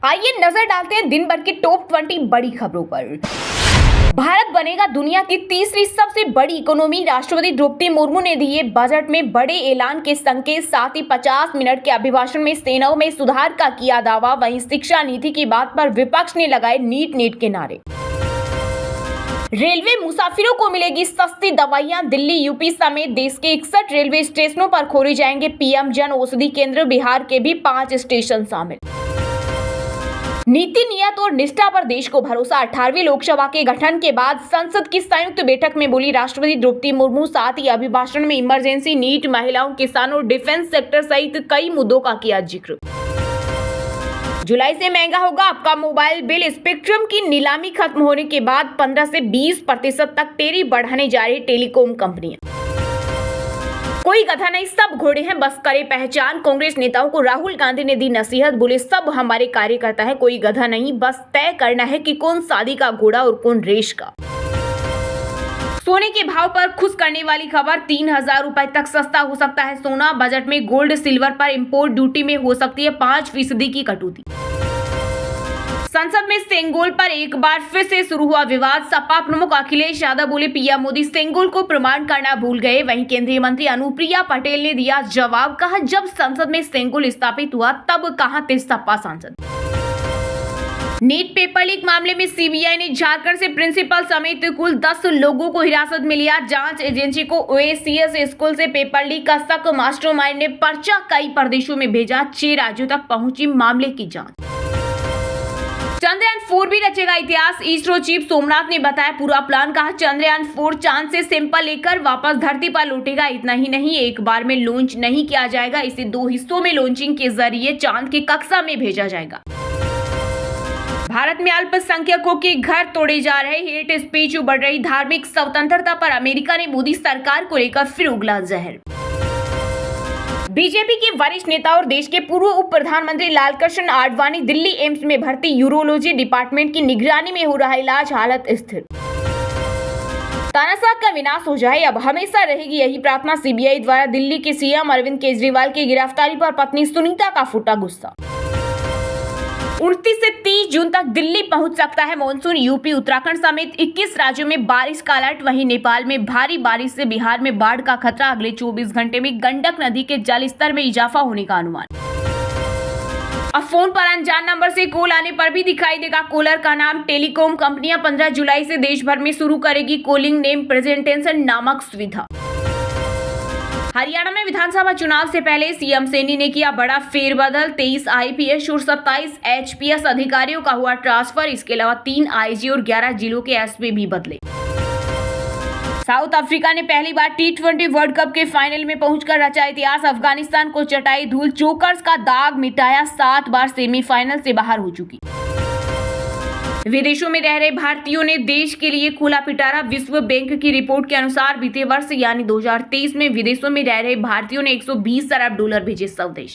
आइए नजर डालते हैं दिन भर की टॉप 20 बड़ी खबरों पर। भारत बनेगा दुनिया की तीसरी सबसे बड़ी इकोनॉमी, राष्ट्रपति द्रौपदी मुर्मू ने दिए बजट में बड़े ऐलान के संकेत। साथ ही 50 मिनट के अभिभाषण में सेनाओं में सुधार का किया दावा। वहीं शिक्षा नीति की बात पर विपक्ष ने लगाए नीट के नारे। रेलवे मुसाफिरों को मिलेगी सस्ती दवाइयां। दिल्ली, यूपी समेत देश के 61 रेलवे स्टेशनों पर खोले जाएंगे पीएम जन औषधि केंद्र। बिहार के भी 5 स्टेशन शामिल। नीति, नियत और निष्ठा पर देश को भरोसा। 18वीं लोकसभा के गठन के बाद संसद की संयुक्त बैठक में बोली राष्ट्रपति द्रौपदी मुर्मू। साथ ही अभिभाषण में इमरजेंसी, नीट, महिलाओं, किसानों और डिफेंस सेक्टर सहित कई मुद्दों का किया जिक्र। जुलाई से महंगा होगा आपका मोबाइल बिल। स्पेक्ट्रम की नीलामी खत्म होने के बाद 15 से 20% तक टेरी बढ़ाने जा रही टेलीकॉम कंपनियां। कोई गधा नहीं, सब घोड़े हैं, बस करे पहचान। कांग्रेस नेताओं को राहुल गांधी ने दी नसीहत। बोले सब हमारे कार्यकर्ता हैं, कोई गधा नहीं, बस तय करना है कि कौन शादी का घोड़ा और कौन रेस का। सोने के भाव पर खुश करने वाली खबर। 3000 रुपए तक सस्ता हो सकता है सोना। बजट में गोल्ड सिल्वर पर इंपोर्ट ड्यूटी में हो सकती है 5% की कटौती। संसद में सेंगोल पर एक बार फिर से शुरू हुआ विवाद। सपा प्रमुख अखिलेश यादव बोले पीएम मोदी सेंगोल को प्रमाण करना भूल गए। वहीं केंद्रीय मंत्री अनुप्रिया पटेल ने दिया जवाब। कहा जब संसद में सेंगोल स्थापित हुआ तब कहां थे सपा सांसद। नीट पेपर लीक मामले में सीबीआई ने झारखंड से प्रिंसिपल समेत कुल 10 लोगों को हिरासत में लिया। जांच एजेंसी को ओएसीएस स्कूल से पेपर लीक का शक। मास्टरमाइंड ने पर्चा कई प्रदेशों में भेजा। 6 राज्यों तक पहुंची मामले की जांच। चंद्रयान 4 भी रचेगा इतिहास। इसरो चीफ सोमनाथ ने बताया पूरा प्लान। कहा चंद्रयान 4 चांद से सैंपल लेकर वापस धरती पर लौटेगा। इतना ही नहीं, एक बार में लॉन्च नहीं किया जाएगा, इसे 2 हिस्सों में लॉन्चिंग के जरिए चांद की कक्षा में भेजा जाएगा। भारत में अल्पसंख्यकों के घर तोड़े जा रहे। हेट स्पीच, बढ़ रही धार्मिक स्वतंत्रता पर अमेरिका ने मोदी सरकार को लेकर फिर उगला जहर। बीजेपी के वरिष्ठ नेता और देश के पूर्व उप प्रधानमंत्री लालकृष्ण आडवाणी दिल्ली एम्स में भर्ती। यूरोलॉजी डिपार्टमेंट की निगरानी में हो रहा इलाज, हालत स्थिर। तानाशाह का विनाश हो जाए, अब हमेशा रहेगी यही प्रार्थना। सीबीआई द्वारा दिल्ली के सीएम अरविंद केजरीवाल की गिरफ्तारी पर पत्नी सुनीता का फूटा गुस्सा। 29 से 30 जून तक दिल्ली पहुंच सकता है मानसून। यूपी, उत्तराखंड समेत 21 राज्यों में बारिश का अलर्ट। वहीं नेपाल में भारी बारिश से बिहार में बाढ़ का खतरा। अगले 24 घंटे में गंडक नदी के जलस्तर में इजाफा होने का अनुमान। अब फोन पर अनजान नंबर से कॉल आने पर भी दिखाई देगा कॉलर का नाम। टेलीकॉम कंपनियां 15 जुलाई से देश भर में शुरू करेगी कॉलिंग नेम प्रेजेंटेशन नामक सुविधा। हरियाणा में विधानसभा चुनाव से पहले सीएम सैनी ने किया बड़ा फेरबदल। 23 आईपीएस और 27 एचपीएस अधिकारियों का हुआ ट्रांसफर। इसके अलावा 3 आईजी और 11 जिलों के एसपी भी बदले। साउथ अफ्रीका ने पहली बार टी20 वर्ल्ड कप के फाइनल में पहुंचकर रचा इतिहास। अफगानिस्तान को चटाई धूल, चोकर्स का दाग मिटाया। 7 बार सेमीफाइनल से बाहर हो चुकी। विदेशों में रह रहे भारतीयों ने देश के लिए खोला पिटारा। विश्व बैंक की रिपोर्ट के अनुसार बीते वर्ष यानी 2023 में विदेशों में रह रहे भारतीयों ने $120 अरब भेजे स्वदेश।